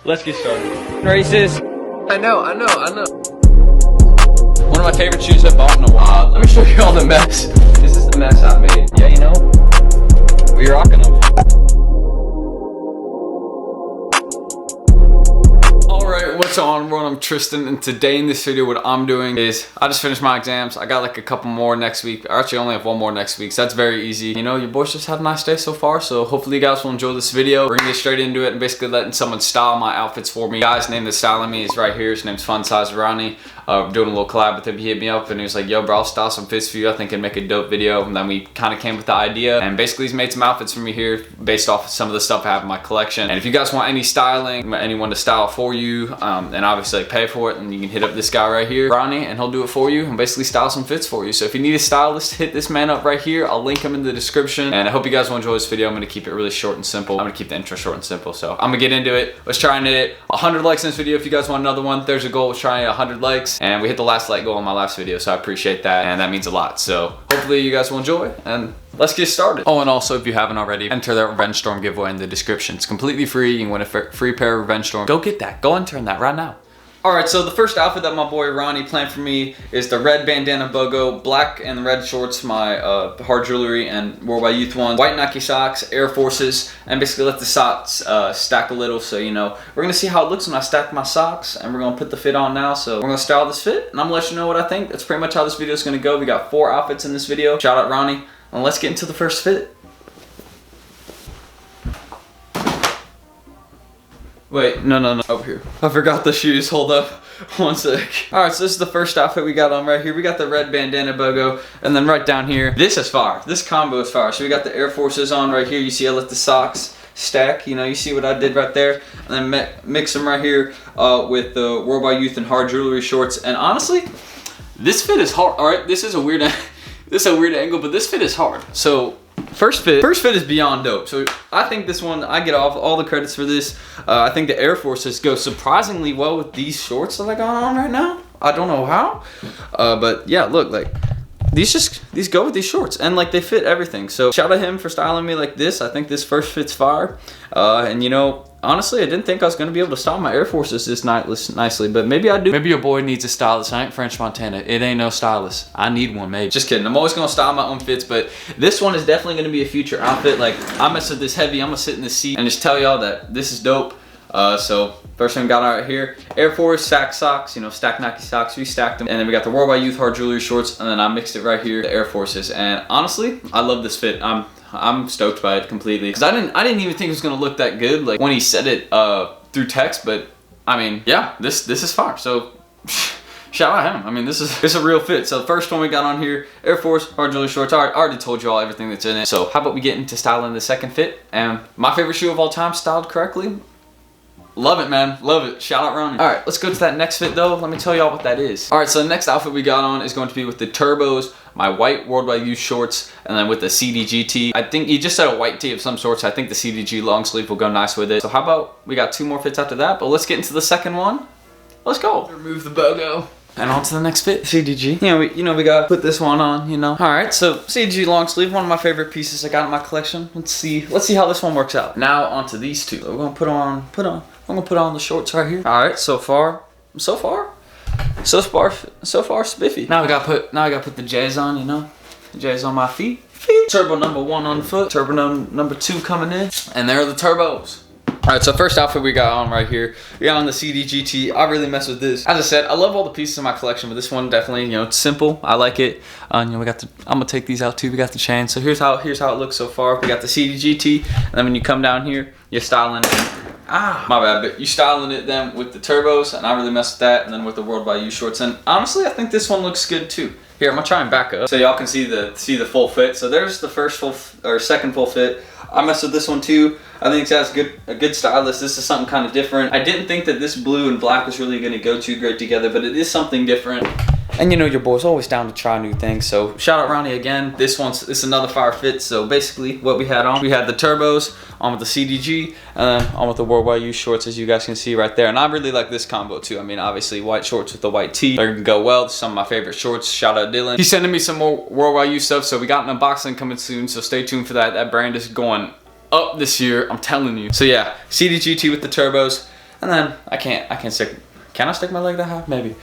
Let's get started. Races. I know. One of my favorite shoes I've bought in a while. Let me show you all the mess. This is the mess I've made. Yeah, you know, we rocking them. Alright, what's on everyone? I'm Tristan, and today in this video what I'm doing is I just finished my exams. I got like a couple more next week. I actually only have one more next week, so that's very easy. You know, your boys just had a nice day so far, so hopefully you guys will enjoy this video. We're gonna get straight into it and basically letting someone style my outfits for me. The guy's name that's styling me is right here. His name's Fun Size Ronnie. Doing a little collab with him. He hit me up and he was like, yo bro, I'll style some fits for you. I think it'd make a dope video. And then we kind of came with the idea, and basically he's made some outfits for me here based off of some of the stuff I have in my collection. And if you guys want any styling, anyone to style for you, and obviously like, pay for it, then you can hit up this guy right here, Ronnie, and he'll do it for you and basically style some fits for you. So if you need a stylist, hit this man up right here. I'll link him in the description. And I hope you guys will enjoy this video. I'm gonna keep it really short and simple. I'm gonna keep the intro short and simple. So I'm gonna get into it. Let's try and hit 100 likes in this video. If you guys want another one, there's a goal of trying 100 likes. And we hit the last like goal on my last video, so I appreciate that, and that means a lot. So hopefully you guys will enjoy, and let's get started. Oh, and also if you haven't already, enter that Revenge Storm giveaway in the description. It's completely free. You can win a free pair of Revenge Storm. Go get that. Go enter that right now. Alright, so the first outfit that my boy Ronnie planned for me is the red bandana bogo, black and red shorts, my hard jewelry and Worldwide Youth ones, white Nike socks, Air Forces, and basically let the socks stack a little. So, you know, we're going to see how it looks when I stack my socks, and we're going to put the fit on now. So we're going to style this fit, and I'm going to let you know what I think. That's pretty much how this video is going to go. We got 4 outfits in this video. Shout out Ronnie, and let's get into the first fit. Wait, no, over here. I forgot the shoes, hold up, one sec. Alright, so this is the first outfit we got on right here. We got the red bandana bogo, and then right down here, this is fire. This combo is fire. So we got the Air Forces on right here. You see I let the socks stack, you know, you see what I did right there. And then mix them right here with the Worldwide Youth and hard jewelry shorts. And honestly, this fit is hard. Alright, this is a weird angle, but this fit is hard. So First fit is beyond dope. So I think this one, I get all the credits for this. I think the Air Forces go surprisingly well with these shorts that I got on right now. I don't know how, but yeah, look, like these go with these shorts, and like they fit everything. So shout out to him for styling me like this. I think this first fit's fire. And you know, honestly, I didn't think I was gonna be able to style my Air Forces this nicely, but maybe I do. Maybe your boy needs a stylist. I ain't French Montana. It ain't no stylist. I need one, maybe. Just kidding. I'm always gonna style my own fits, but this one is definitely gonna be a future outfit. Like, I mess with this heavy. I'm gonna sit in this seat and just tell y'all that this is dope. So first thing we got right here, Air Force stack socks, you know, stack Nike socks, we stacked them. And then we got the Worldwide Youth hard jewelry shorts, and then I mixed it right here, the Air Forces. And honestly, I love this fit. I'm stoked by it completely, because I didn't even think it was gonna look that good, like when he said it through text. But I mean, yeah, this is fire. So shout out him. I mean, this is a real fit. So the first one we got on here, Air Force hard jewelry shorts. I already told you all everything that's in it. So how about we get into styling the second fit? And my favorite shoe of all time, styled correctly. Love it, man. Love it. Shout out Ronnie. All right, let's go to that next fit though. Let me tell y'all what that is. All right, so the next outfit we got on is going to be with the turbos, my white Worldwide Youth shorts, and then with the CDG tee. I think he just said a white tee of some sort, so I think the CDG long sleeve will go nice with it. So how about we got 2 more fits after that, but let's get into the second one. Let's go. Remove the bogo. And on to the next fit, CDG. You know, we gotta put this one on, you know. All right, so CDG long sleeve, one of my favorite pieces I got in my collection. Let's see how this one works out. Now onto these two. So we're gonna I'm gonna put on the shorts right here. All right, so far spiffy. Now I gotta put the J's on, you know, the J's on my feet. Turbo number 1 on foot, turbo number 2 coming in, and there are the turbos. All right, so first outfit we got on right here, we got on the CDG tee. I really mess with this. As I said, I love all the pieces in my collection, but this one definitely, you know, it's simple. I like it. You know, I'm gonna take these out too. We got the chain. So here's how it looks so far. We got the CDG tee, and then when you come down here, you're styling it. My bad, but you styling it then with the turbos, and I really mess with that, and then with the Worldwide Youth shorts. And honestly, I think this one looks good too. Here, I'm gonna try and back up so y'all can see the full fit. So there's the second full fit. I messed with this one too. I think that's a good stylist. This is something kind of different. I didn't think that this blue and black was really gonna go too great together, but it is something different. And you know your boy's always down to try new things. So shout out Ronnie again. This is another fire fit. So basically what we had on, we had the turbos on with the CDG, and then on with the Worldwide Youth shorts, as you guys can see right there. And I really like this combo too. I mean, obviously white shorts with the white tee, they're gonna go well. Some of my favorite shorts. Shout out Dylan. He's sending me some more Worldwide Youth stuff. So we got an unboxing coming soon. So stay tuned for that. That brand is going up this year, I'm telling you. So yeah, CDG tee with the turbos. And then I can't stick, can I stick my leg that high? Maybe.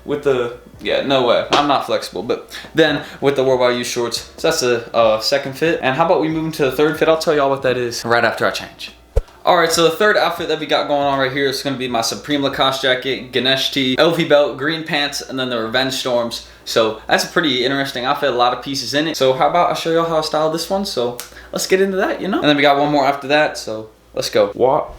With the, yeah, no way. I'm not flexible. But then with the Worldwide Youth shorts, so that's the second fit. And how about we move into the third fit? I'll tell y'all what that is right after I change. Alright, so the third outfit that we got going on right here is going to be my Supreme Lacoste jacket, Ganesh tee, LV belt, green pants, and then the Revenge Storms. So that's a pretty interesting outfit, a lot of pieces in it. So how about I show y'all how I styled this one? So let's get into that, you know? And then we got one more after that, so let's go. What?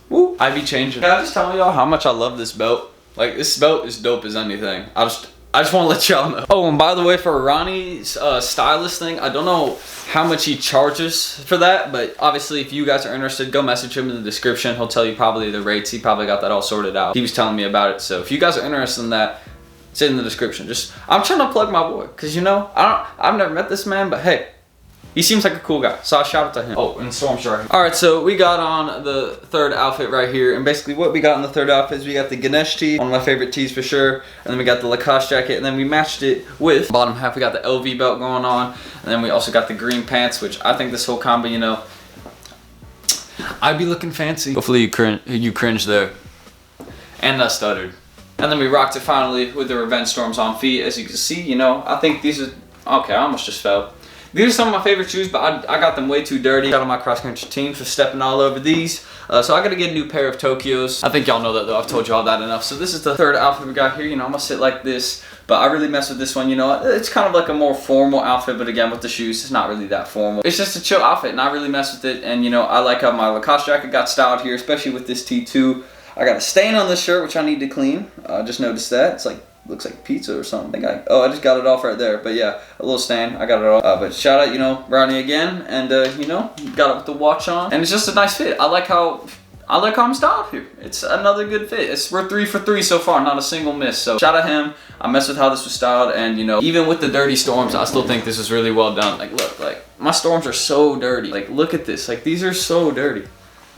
Woo, I be changing. Can I just tell y'all how much I love this belt? Like, this belt is dope as anything. I just want to let y'all know. Oh, and by the way, for Ronnie's stylist thing, I don't know how much he charges for that, but obviously if you guys are interested, go message him in the description. He'll tell you probably the rates. He probably got that all sorted out. He was telling me about it. So if you guys are interested in that, it's in the description. I'm trying to plug my boy, because you know, I've never met this man, but hey, he seems like a cool guy, so I shout out to him. Oh, and Storm's right here. All right, so we got on the third outfit right here, and basically what we got in the third outfit is we got the Ganesh tee, one of my favorite tees for sure, and then we got the Lacoste jacket, and then we matched it with bottom half. We got the LV belt going on, and then we also got the green pants, which I think this whole combo, you know, I'd be looking fancy. Hopefully you cringe there, and I stuttered. And then we rocked it finally with the Revenge Storms on feet. As you can see, you know, I think these are, okay, I almost just fell. These are some of my favorite shoes, but I got them way too dirty. Shout out my cross country team for stepping all over these. So I gotta get a new pair of Tokyos. I think y'all know that though, I've told y'all that enough. So this is the third outfit we got here. You know, I'm gonna sit like this, but I really mess with this one. You know, it's kind of like a more formal outfit, but again, with the shoes, it's not really that formal. It's just a chill outfit, and I really mess with it. And you know, I like how my Lacoste jacket got styled here, especially with this tee too. I got a stain on this shirt, which I need to clean. Just noticed that. It's like, looks like pizza or something. I just got it off right there. But yeah, a little stain. I got it off. But shout out, you know, Ronnie again. And, you know, got it with the watch on. And it's just a nice fit. I like how I'm styled here. It's another good fit. We're 3 for 3 so far, not a single miss. So shout out him. I messed with how this was styled. And, you know, even with the dirty Storms, I still think this is really well done. Like, look, like, my Storms are so dirty. Like, look at this. Like, these are so dirty.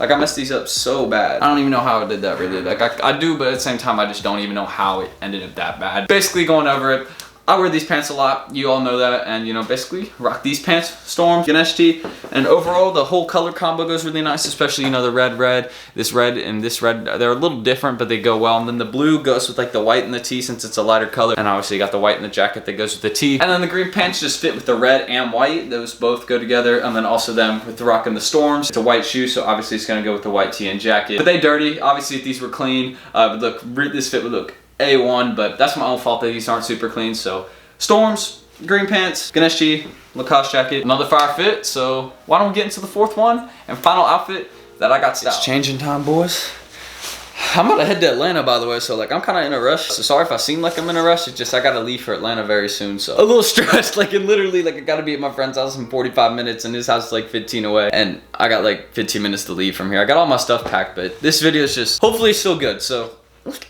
Like, I messed these up so bad. I don't even know how I did that really. Like, I do, but at the same time, I just don't even know how it ended up that bad. Basically, going over it, I wear these pants a lot. You all know that. And, you know, basically, rock these pants, Storm, Ganesh tee. And overall, the whole color combo goes really nice, especially, you know, the red, this red, and this red. They're a little different, but they go well. And then the blue goes with, like, the white and the tee since it's a lighter color. And obviously, you got the white in the jacket that goes with the tee. And then the green pants just fit with the red and white. Those both go together. And then also them with the rocking the Storms. It's a white shoe, so obviously, it's going to go with the white tee and jacket. But they dirty. Obviously, if these were clean, this fit would look A1, but that's my own fault that these aren't super clean. So Storms, green pants, Ganesh tee, Lacoste jacket, another fire fit. So why don't we get into the fourth one and final outfit that I got styled. It's changing time, boys. I'm about to head to Atlanta, by the way, so like I'm kind of in a rush. So sorry if I seem like I'm in a rush. It's just I gotta leave for Atlanta very soon, so a little stressed. Like, and literally, like, I gotta be at my friend's house in 45 minutes, and his house is like 15 away, and I got like 15 minutes to leave from here. I got all my stuff packed, but this video is just hopefully still good. So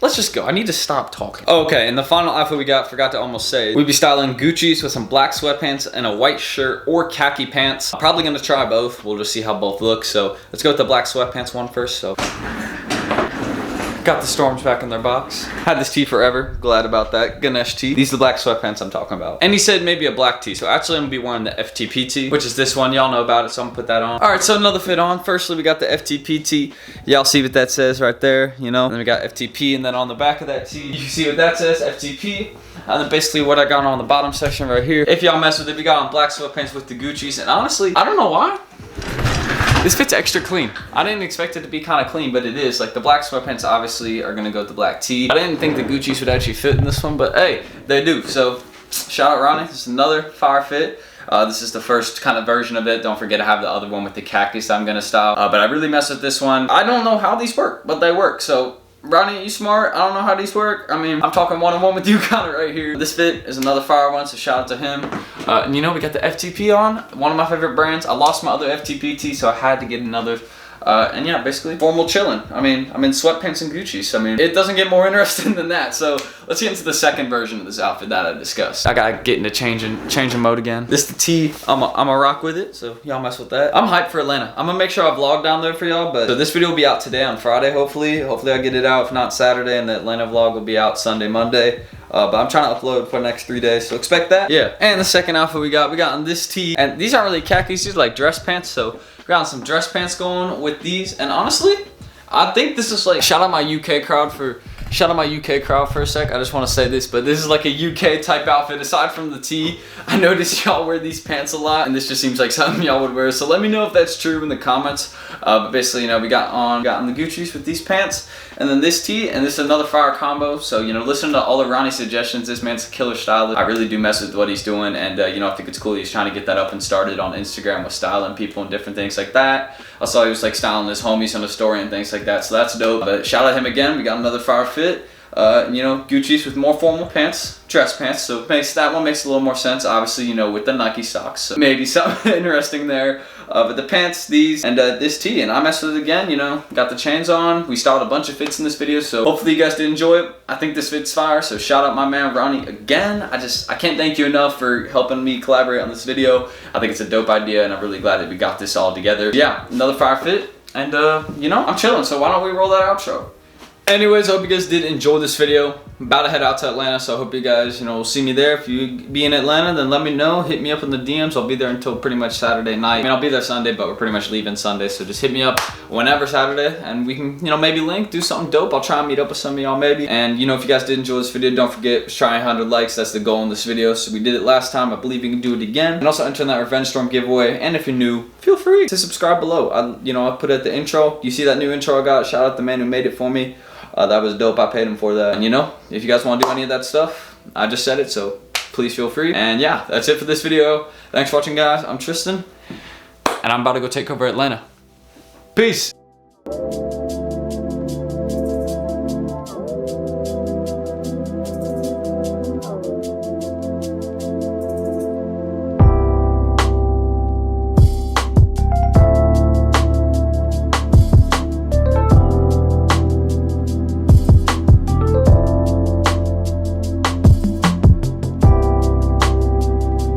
let's just go. I need to stop talking. Okay, and the final outfit we got, forgot to almost say, we'd be styling Gucci's with some black sweatpants and a white shirt or khaki pants. I'm probably gonna try both. We'll just see how both look. So let's go with the black sweatpants one first. So got the Storms back in their box. Had this tee forever. Glad about that. Ganesh tee. These are the black sweatpants I'm talking about. And he said maybe a black tee. So actually I'm gonna be wearing the FTP tee, which is this one. Y'all know about it, so I'm gonna put that on. All right, so another fit on. Firstly, we got the FTP tee. Y'all see what that says right there, you know? And then we got FTP, and then on the back of that tee, you can see what that says, FTP. And then basically what I got on the bottom section right here. If y'all mess with it, we got on black sweatpants with the Gucci's. And honestly, I don't know why. This fit's extra clean. I didn't expect it to be kind of clean, but it is. Like, the black sweatpants obviously are gonna go with the black tee. I didn't think the Gucci's would actually fit in this one, but hey, they do. So shout out Ronnie. This is another fire fit. This is the first kind of version of it. Don't forget I have the other one with the khakis that I'm gonna style. But I really messed with this one. I don't know how these work, but they work. So Ronnie, you smart. I don't know how these work. I mean, I'm talking one-on-one with you kind of right here. This fit is another fire one, so shout out to him. And you know, we got the FTP on, one of my favorite brands. I lost my other FTP tee, so I had to get another. And yeah, basically formal chilling. I mean, I'm in sweatpants and Gucci's. I mean, it doesn't get more interesting than that. So let's get into the second version of this outfit that I discussed. I gotta get into changing mode again. This is the tee. I'm a rock with it, so y'all mess with that. I'm hyped for Atlanta. I'm gonna make sure I vlog down there for y'all. But so this video will be out today on Friday, hopefully. Hopefully I get it out. If not Saturday, and the Atlanta vlog will be out Sunday, Monday. But I'm trying to upload for the next 3 days, so expect that. Yeah. And the second outfit we got on this tee, and these aren't really khakis, these are like dress pants. So we got some dress pants going with these, and honestly, I think this is like, shout out my UK crowd for a sec. I just want to say this, but this is like a UK type outfit. Aside from the tee, I noticed y'all wear these pants a lot, and this just seems like something y'all would wear. So let me know if that's true in the comments. But basically, you know, we got on the Gucci's with these pants, and then this tee, and this is another fire combo. So, you know, listen to all of Ronnie's suggestions. This man's a killer stylist. I really do mess with what he's doing, and you know, I think it's cool he's trying to get that up and started on Instagram with styling people and different things like that. I saw he was like styling his homies on the story and things like that, so that's dope. But shout out him again. We got another fire fit. You know, Gucci's with more formal pants, dress pants, so that one makes a little more sense, obviously, you know, with the Nike socks, so maybe something interesting there. But the pants, these, and this tee, and I messed with it again, you know, got the chains on. We styled a bunch of fits in this video, so hopefully you guys did enjoy it. I think this fit's fire, so shout out my man Ronnie again. I can't thank you enough for helping me collaborate on this video. I think it's a dope idea, and I'm really glad that we got this all together. Yeah, another fire fit, and you know, I'm chilling, so why don't we roll that outro? Anyways, I hope you guys did enjoy this video. I'm about to head out to Atlanta, so I hope you guys, you know, will see me there. If you be in Atlanta, then let me know. Hit me up in the DMs. I'll be there until pretty much Saturday night. I mean, I'll be there Sunday, but we're pretty much leaving Sunday, so just hit me up whenever Saturday, and we can, you know, maybe link, do something dope. I'll try and meet up with some of y'all maybe. And, you know, if you guys did enjoy this video, don't forget, let's try 100 likes. That's the goal in this video. So we did it last time. I believe we can do it again. And also enter in that Revenge Storm giveaway. And if you're new, feel free to subscribe below. I put it at the intro. You see that new intro I got? Shout out the man who made it for me. That was dope. I paid him for that. And you know, if you guys want to do any of that stuff, I just said it, so please feel free. And yeah, that's it for this video. Thanks for watching, guys. I'm Tristan, and I'm about to go take over Atlanta. Peace.